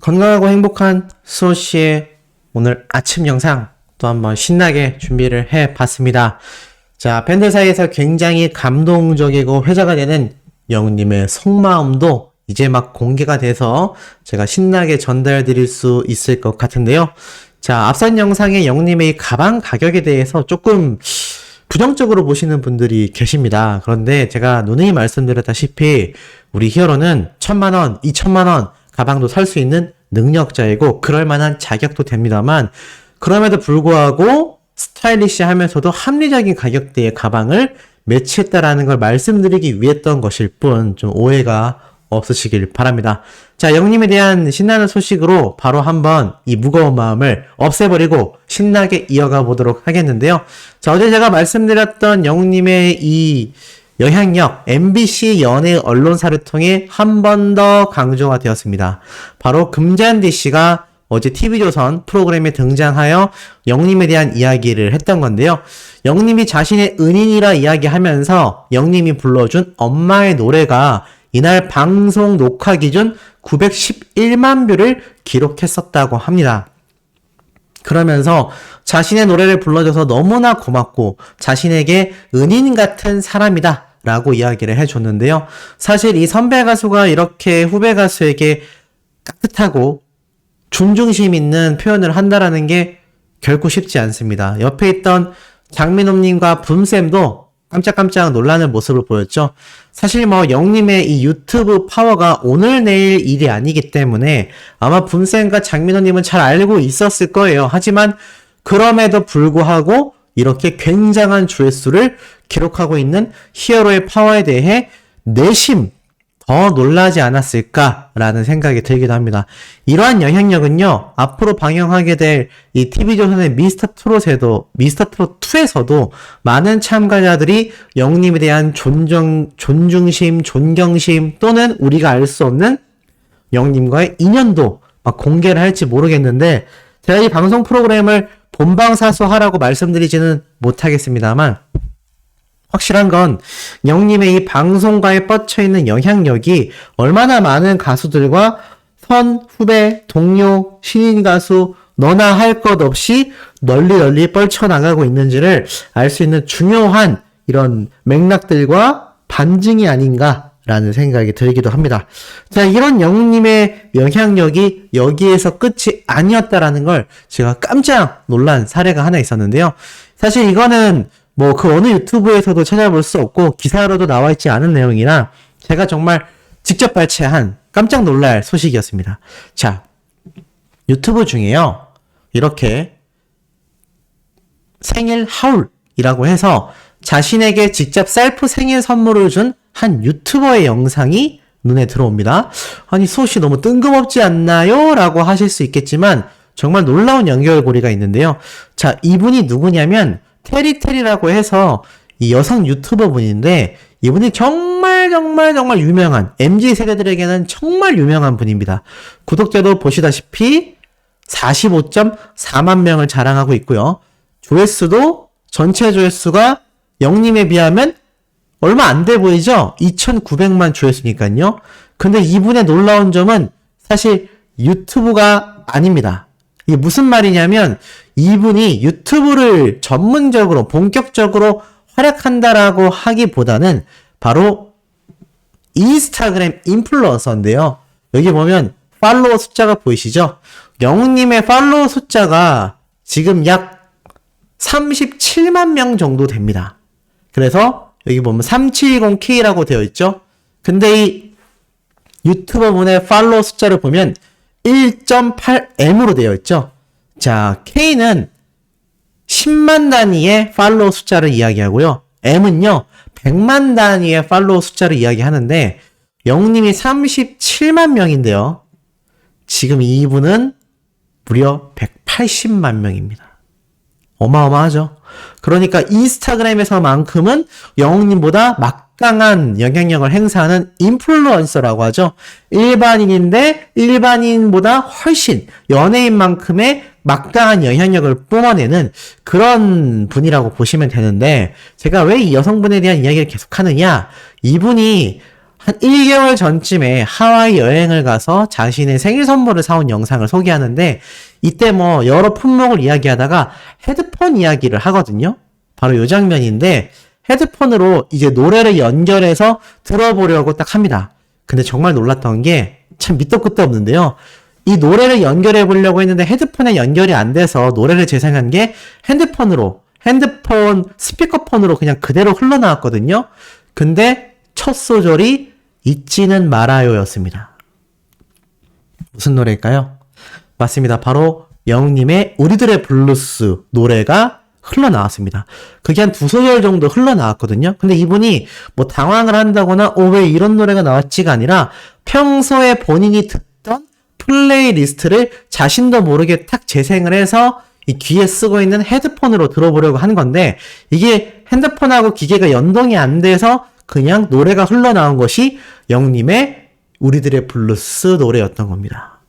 건강하고 행복한 수호씨의 오늘 아침 영상 또 한번 신나게 준비를 해봤습니다. 자, 팬들 사이에서 굉장히 감동적이고 회자가 되는 영우님의 속마음도 이제 막 공개가 돼서 제가 신나게 전달 드릴 수 있을 것 같은데요. 자, 앞선 영상에 영우님의 이 가방 가격에 대해서 조금 부정적으로 보시는 분들이 계십니다. 그런데 제가 누누이 말씀드렸다시피 우리 히어로는 1,000만원, 2,000만원 가방도 살 수 있는 능력자이고 그럴 만한 자격도 됩니다만, 그럼에도 불구하고 스타일리시하면서도 합리적인 가격대의 가방을 매치했다라는 걸 말씀드리기 위했던 것일 뿐 좀 오해가 없으시길 바랍니다. 자, 영님에 대한 신나는 소식으로 바로 한번 이 무거운 마음을 없애버리고 신나게 이어가 보도록 하겠는데요. 자, 어제 제가 말씀드렸던 영님의 이 영향력, MBC 연예 언론사를 통해 한 번 더 강조가 되었습니다. 바로 금잔디 씨가 어제 TV조선 프로그램에 등장하여 영님에 대한 이야기를 했던 건데요. 영님이 자신의 은인이라 이야기하면서 영님이 불러준 엄마의 노래가 이날 방송 녹화 기준 911만 뷰를 기록했었다고 합니다. 그러면서 자신의 노래를 불러줘서 너무나 고맙고 자신에게 은인 같은 사람이다 라고 이야기를 해줬는데요. 사실 이 선배 가수가 이렇게 후배 가수에게 깍듯하고 존중심 있는 표현을 한다라는 게 결코 쉽지 않습니다. 옆에 있던 장민호님과 붐쌤도 깜짝깜짝 놀라는 모습을 보였죠. 사실 영님의 이 유튜브 파워가 오늘 내일 일이 아니기 때문에 아마 붐쌤과 장민호님은 잘 알고 있었을 거예요. 하지만 그럼에도 불구하고 이렇게 굉장한 조회수를 기록하고 있는 히어로의 파워에 대해 내심 더 놀라지 않았을까라는 생각이 들기도 합니다. 이러한 영향력은요, 앞으로 방영하게 될 이 TV조선의 미스터 트롯2에서도 많은 참가자들이 영님에 대한 존중심, 존경심 또는 우리가 알 수 없는 영님과의 인연도 막 공개를 할지 모르겠는데, 제가 이 방송 프로그램을 본방사수하라고 말씀드리지는 못하겠습니다만, 확실한 건 영님의 이 방송가에 뻗쳐있는 영향력이 얼마나 많은 가수들과 선, 후배, 동료, 신인 가수 너나 할 것 없이 널리 뻗쳐나가고 있는지를 알 수 있는 중요한 이런 맥락들과 반증이 아닌가라는 생각이 들기도 합니다. 자, 이런 영님의 영향력이 여기에서 끝이 아니었다라는 걸 제가 깜짝 놀란 사례가 하나 있었는데요. 사실 이거는 그 어느 유튜브에서도 찾아볼 수 없고 기사로도 나와 있지 않은 내용이라 제가 정말 직접 발췌한 깜짝 놀랄 소식이었습니다. 자, 유튜브 중에요, 이렇게 생일 하울이라고 해서 자신에게 직접 셀프 생일 선물을 준 한 유튜버의 영상이 눈에 들어옵니다. 아니, 수호씨 너무 뜬금없지 않나요? 라고 하실 수 있겠지만 정말 놀라운 연결고리가 있는데요. 자, 이분이 누구냐면 테리테리라고 해서 이 여성 유튜버 분인데, 이분이 정말 유명한, MZ 세대들에게는 정말 유명한 분입니다. 구독자도 보시다시피 45.4만 명을 자랑하고 있고요. 조회수도 전체 조회수가 영님에 비하면 얼마 안 돼 보이죠? 2,900만 조회수니까요. 근데 이분의 놀라운 점은 사실 유튜브가 아닙니다. 이게 무슨 말이냐면 이분이 유튜브를 전문적으로 본격적으로 활약한다라고 하기보다는 바로 인스타그램 인플루언서인데요. 여기 보면 팔로워 숫자가 보이시죠? 영우님의 팔로워 숫자가 지금 약 37만 명 정도 됩니다. 그래서 여기 보면 3710K라고 되어 있죠? 근데 이 유튜버 분의 팔로워 숫자를 보면 1.8M으로 되어 있죠? 자, K는 10만 단위의 팔로워 숫자를 이야기하고요. M은요, 100만 단위의 팔로워 숫자를 이야기하는데, 영님이 37만 명인데요. 지금 이분은 무려 180만 명입니다. 어마어마하죠? 그러니까 인스타그램에서만큼은 영웅님보다 막강한 영향력을 행사하는 인플루언서라고 하죠. 일반인인데 일반인보다 훨씬 연예인만큼의 막강한 영향력을 뿜어내는 그런 분이라고 보시면 되는데, 제가 왜 이 여성분에 대한 이야기를 계속하느냐, 이분이 한 1개월 전쯤에 하와이 여행을 가서 자신의 생일 선물을 사온 영상을 소개하는데 이때 뭐 여러 품목을 이야기하다가 헤드폰 이야기를 하거든요. 바로 이 장면인데 헤드폰으로 이제 노래를 연결해서 들어보려고 딱 합니다. 근데 정말 놀랐던 게 참 밑도 끝도 없는데요. 이 노래를 연결해 보려고 했는데 헤드폰에 연결이 안 돼서 노래를 재생한 게 핸드폰 스피커폰으로 그냥 그대로 흘러나왔거든요. 근데 첫 소절이 잊지는 말아요 였습니다. 무슨 노래일까요? 맞습니다. 바로 영님의 우리들의 블루스 노래가 흘러나왔습니다. 그게 한 2소절 정도 흘러나왔거든요. 근데 이분이 뭐 당황을 한다거나 왜 이런 노래가 나왔지가 아니라 평소에 본인이 듣던 플레이리스트를 자신도 모르게 탁 재생을 해서 이 귀에 쓰고 있는 헤드폰으로 들어보려고 한 건데 이게 핸드폰하고 기계가 연동이 안 돼서 그냥 노래가 흘러나온 것이 영님의 우리들의 블루스 노래였던 겁니다.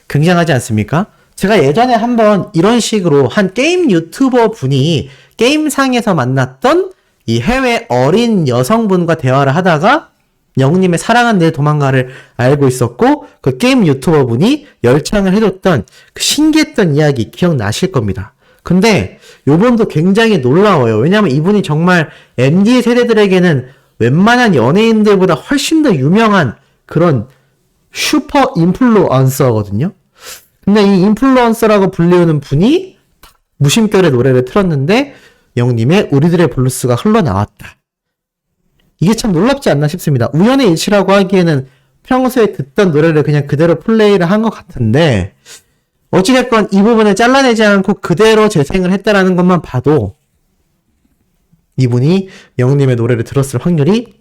굉장하지 않습니까? 제가 예전에 한번 이런 식으로 한 게임 유튜버 분이 게임상에서 만났던 이 해외 어린 여성분과 대화를 하다가 영님의 사랑은 내 도망가를 알고 있었고 그 게임 유튜버 분이 열창을 해줬던 그 신기했던 이야기 기억나실 겁니다. 근데 요번도 굉장히 놀라워요. 왜냐하면 이분이 정말 MZ 세대들에게는 웬만한 연예인들보다 훨씬 더 유명한 그런 슈퍼 인플루언서거든요. 근데 이 인플루언서라고 불리우는 분이 무심결에 노래를 틀었는데 영님의 우리들의 블루스가 흘러나왔다. 이게 참 놀랍지 않나 싶습니다. 우연의 일치라고 하기에는 평소에 듣던 노래를 그냥 그대로 플레이를 한 것 같은데 어찌됐건 이 부분을 잘라내지 않고 그대로 재생을 했다라는 것만 봐도 이분이 영님의 노래를 들었을 확률이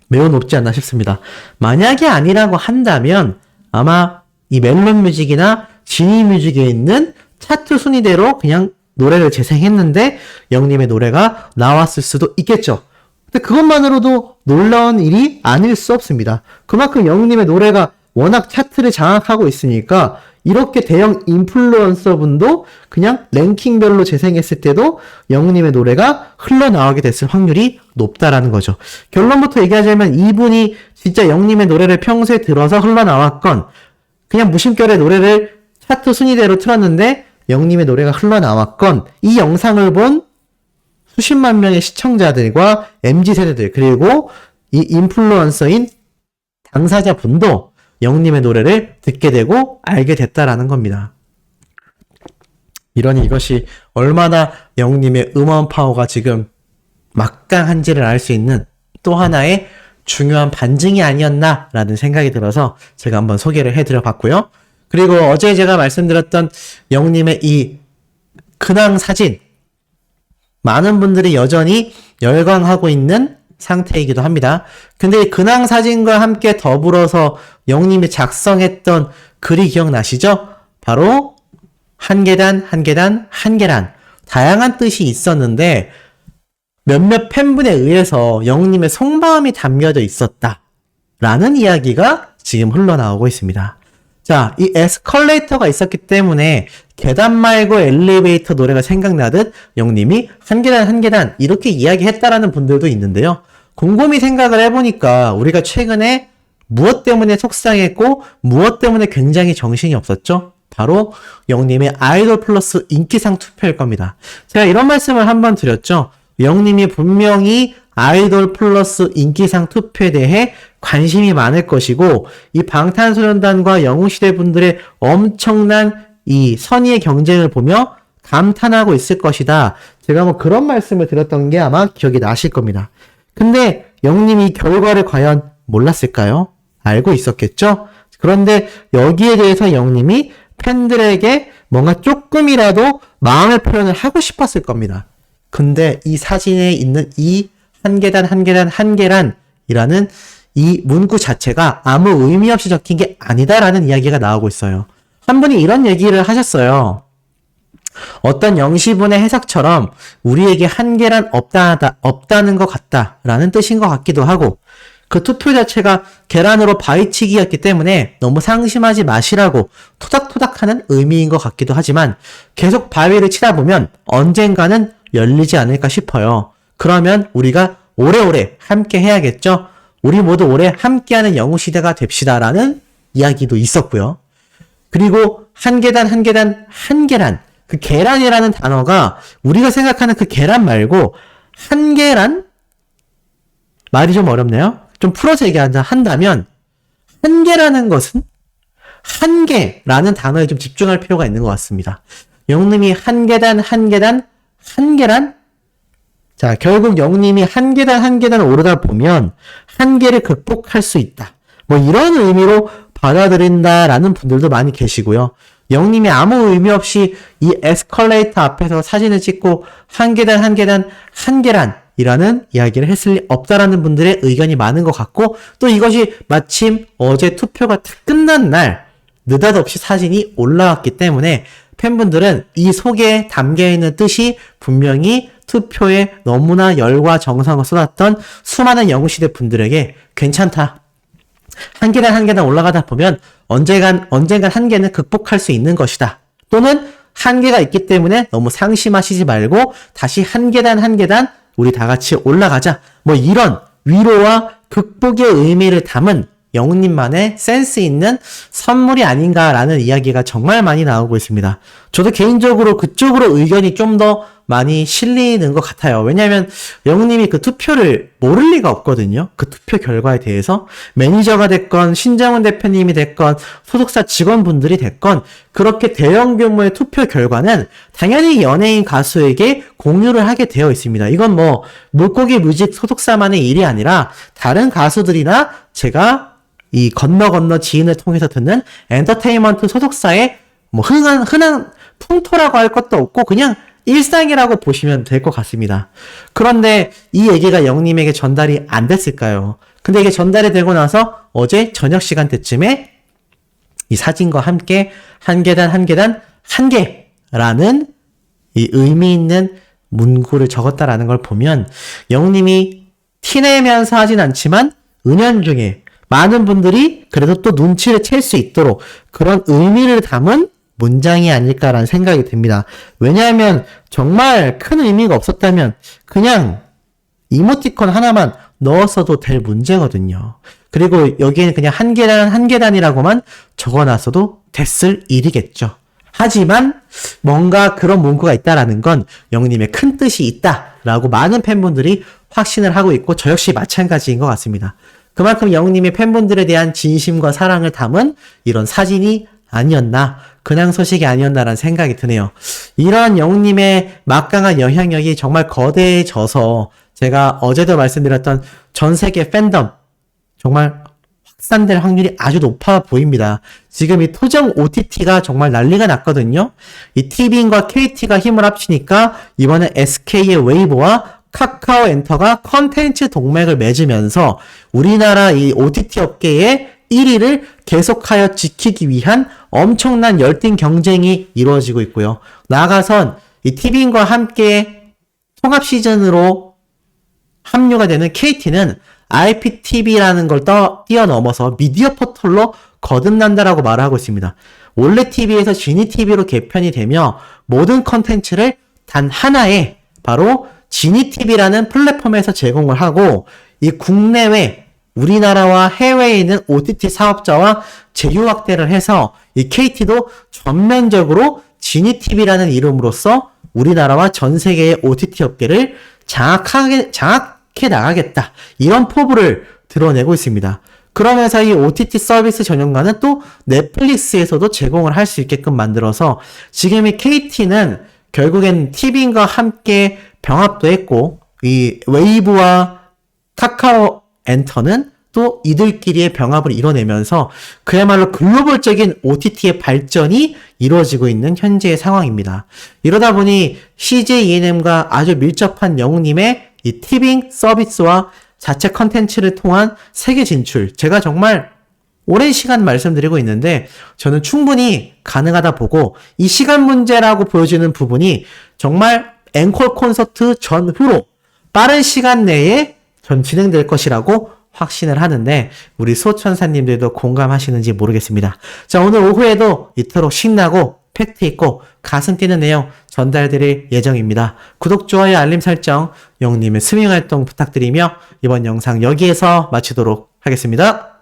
매우 높지 않나 싶습니다. 만약에 아니라고 한다면 아마 이 멜론 뮤직이나 지니 뮤직에 있는 차트 순위대로 그냥 노래를 재생했는데 영님의 노래가 나왔을 수도 있겠죠. 근데 그것만으로도 놀라운 일이 아닐 수 없습니다. 그만큼 영님의 노래가 워낙 차트를 장악하고 있으니까 이렇게 대형 인플루언서 분도 그냥 랭킹별로 재생했을 때도 영님의 노래가 흘러나오게 됐을 확률이 높다라는 거죠. 결론부터 얘기하자면 이분이 진짜 영님의 노래를 평소에 들어서 흘러나왔건 그냥 무심결에 노래를 차트 순위대로 틀었는데 영님의 노래가 흘러나왔건 이 영상을 본 수십만 명의 시청자들과 MZ세대들 그리고 이 인플루언서인 당사자분도 영님의 노래를 듣게 되고 알게 됐다라는 겁니다. 이러니 이것이 얼마나 영님의 음원 파워가 지금 막강한지를 알 수 있는 또 하나의 중요한 반증이 아니었나라는 생각이 들어서 제가 한번 소개를 해드려 봤고요. 그리고 어제 제가 말씀드렸던 영님의 이 근황 사진 많은 분들이 여전히 열광하고 있는 상태이기도 합니다. 근데 이 근황 사진과 함께 더불어서 영님이 작성했던 글이 기억나시죠? 바로 한 계단 한 계단 한 계란 다양한 뜻이 있었는데 몇몇 팬분에 의해서 영님의 속마음이 담겨져 있었다라는 이야기가 지금 흘러나오고 있습니다. 자, 이 에스컬레이터가 있었기 때문에 계단 말고 엘리베이터 노래가 생각나듯 영님이 한 계단 한 계단 이렇게 이야기했다라는 분들도 있는데요. 곰곰이 생각을 해보니까 우리가 최근에 무엇 때문에 속상했고 무엇 때문에 굉장히 정신이 없었죠? 바로 영님의 아이돌 플러스 인기상 투표일 겁니다. 제가 이런 말씀을 한번 드렸죠. 영님이 분명히 아이돌 플러스 인기상 투표에 대해 관심이 많을 것이고 이 방탄소년단과 영웅시대 분들의 엄청난 이 선의의 경쟁을 보며 감탄하고 있을 것이다. 제가 뭐 그런 말씀을 드렸던 게 아마 기억이 나실 겁니다. 근데 영님이 결과를 과연 몰랐을까요? 알고 있었겠죠? 그런데 여기에 대해서 영님이 팬들에게 뭔가 조금이라도 마음의 표현을 하고 싶었을 겁니다. 근데 이 사진에 있는 이 한 계단 한 계단 한 계란이라는 이 문구 자체가 아무 의미 없이 적힌 게 아니다라는 이야기가 나오고 있어요. 한 분이 이런 얘기를 하셨어요. 어떤 영시분의 해석처럼 우리에게 한 계란 없다는 것 같다라는 뜻인 것 같기도 하고 그 투표 자체가 계란으로 바위치기였기 때문에 너무 상심하지 마시라고 토닥토닥하는 의미인 것 같기도 하지만 계속 바위를 치다 보면 언젠가는 열리지 않을까 싶어요. 그러면 우리가 오래오래 함께 해야겠죠? 우리 모두 올해 함께하는 영웅시대가 됩시다라는 이야기도 있었고요. 그리고 한 계단 한 계단 한 계란, 그 계란이라는 단어가 우리가 생각하는 그 계란 말고 한 계란? 말이 좀 어렵네요. 좀 풀어서 얘기한다면 한 개라는 것은 한 개라는 단어에 좀 집중할 필요가 있는 것 같습니다. 영님이 한 계단 한 계단 한 계란? 자, 결국 영님이 한 계단 한 계단 오르다 보면 한계를 극복할 수 있다. 뭐 이런 의미로 받아들인다라는 분들도 많이 계시고요. 영님이 아무 의미 없이 이 에스컬레이터 앞에서 사진을 찍고 한 계단 한 계단 한 계란이라는 이야기를 했을 리 없다라는 분들의 의견이 많은 것 같고, 또 이것이 마침 어제 투표가 다 끝난 날 느닷없이 사진이 올라왔기 때문에 팬분들은 이 속에 담겨있는 뜻이 분명히 투표에 너무나 열과 정성을 쏟았던 수많은 영웅시대 분들에게 괜찮다. 한 계단 한 계단 올라가다 보면 언젠간 한계는 극복할 수 있는 것이다. 또는 한계가 있기 때문에 너무 상심하시지 말고 다시 한 계단 한 계단 우리 다 같이 올라가자. 뭐 이런 위로와 극복의 의미를 담은 영웅님만의 센스 있는 선물이 아닌가라는 이야기가 정말 많이 나오고 있습니다. 저도 개인적으로 그쪽으로 의견이 좀 더 많이 실리는 것 같아요. 왜냐하면 영웅님이 그 투표를 모를 리가 없거든요. 그 투표 결과에 대해서 매니저가 됐건 신정훈 대표님이 됐건 소속사 직원분들이 됐건 그렇게 대형 규모의 투표 결과는 당연히 연예인 가수에게 공유를 하게 되어 있습니다. 이건 뭐 물고기 뮤직 소속사만의 일이 아니라 다른 가수들이나 제가 이 건너 지인을 통해서 듣는 엔터테인먼트 소속사의 뭐 흔한 풍토라고 할 것도 없고 그냥 일상이라고 보시면 될 것 같습니다. 그런데 이 얘기가 영님에게 전달이 안 됐을까요? 근데 이게 전달이 되고 나서 어제 저녁 시간대쯤에 이 사진과 함께 한 계단 한 계단 한 개라는 이 의미 있는 문구를 적었다라는 걸 보면 영님이 티내면서 하진 않지만 은연중에 많은 분들이 그래도 또 눈치를 챌 수 있도록 그런 의미를 담은 문장이 아닐까라는 생각이 듭니다. 왜냐하면 정말 큰 의미가 없었다면 그냥 이모티콘 하나만 넣었어도 될 문제거든요. 그리고 여기에는 그냥 한 계단 한 계단이라고만 적어놨어도 됐을 일이겠죠. 하지만 뭔가 그런 문구가 있다라는 건 영님의 큰 뜻이 있다라고 많은 팬분들이 확신을 하고 있고 저 역시 마찬가지인 것 같습니다. 그만큼 영님의 팬분들에 대한 진심과 사랑을 담은 이런 사진이 아니었나, 근황 소식이 아니었나라는 생각이 드네요. 이런 영웅님의 막강한 영향력이 정말 거대해져서 제가 어제도 말씀드렸던 전 세계 팬덤 정말 확산될 확률이 아주 높아 보입니다. 지금 이 토정 OTT가 정말 난리가 났거든요. 이 TV인과 KT가 힘을 합치니까 이번에 SK의 웨이브와 카카오 엔터가 컨텐츠 동맹을 맺으면서 우리나라 이 OTT 업계의 1위를 계속하여 지키기 위한 엄청난 열띤 경쟁이 이루어지고 있고요. 나아가선 이 TV인과 함께 통합 시즌으로 합류가 되는 KT는 IPTV라는 걸 뛰어넘어서 미디어 포털로 거듭난다라고 말하고 있습니다. 원래 TV에서 지니TV로 개편이 되며 모든 컨텐츠를 단 하나의 바로 지니TV라는 플랫폼에서 제공을 하고 이 국내외 우리나라와 해외에 있는 OTT 사업자와 제휴 확대를 해서 이 KT도 전면적으로 지니TV라는 이름으로써 우리나라와 전 세계의 OTT 업계를 장악해 나가겠다. 이런 포부를 드러내고 있습니다. 그러면서 이 OTT 서비스 전용관은 또 넷플릭스에서도 제공을 할 수 있게끔 만들어서 지금 이 KT는 결국엔 TV인과 함께 병합도 했고 이 웨이브와 카카오 엔터는 또 이들끼리의 병합을 이뤄내면서 그야말로 글로벌적인 OTT의 발전이 이루어지고 있는 현재의 상황입니다. 이러다 보니 CJ ENM과 아주 밀접한 영웅님의 이 티빙 서비스와 자체 컨텐츠를 통한 세계 진출, 제가 정말 오랜 시간 말씀드리고 있는데 저는 충분히 가능하다 보고 이 시간 문제라고 보여지는 부분이 정말 앵콜 콘서트 전후로 빠른 시간 내에 전 진행될 것이라고 확신을 하는데 우리 소천사님들도 공감하시는지 모르겠습니다. 자, 오늘 오후에도 이토록 신나고 팩트 있고 가슴 뛰는 내용 전달드릴 예정입니다. 구독, 좋아요, 알림 설정, 영님의 스밍 활동 부탁드리며 이번 영상 여기에서 마치도록 하겠습니다.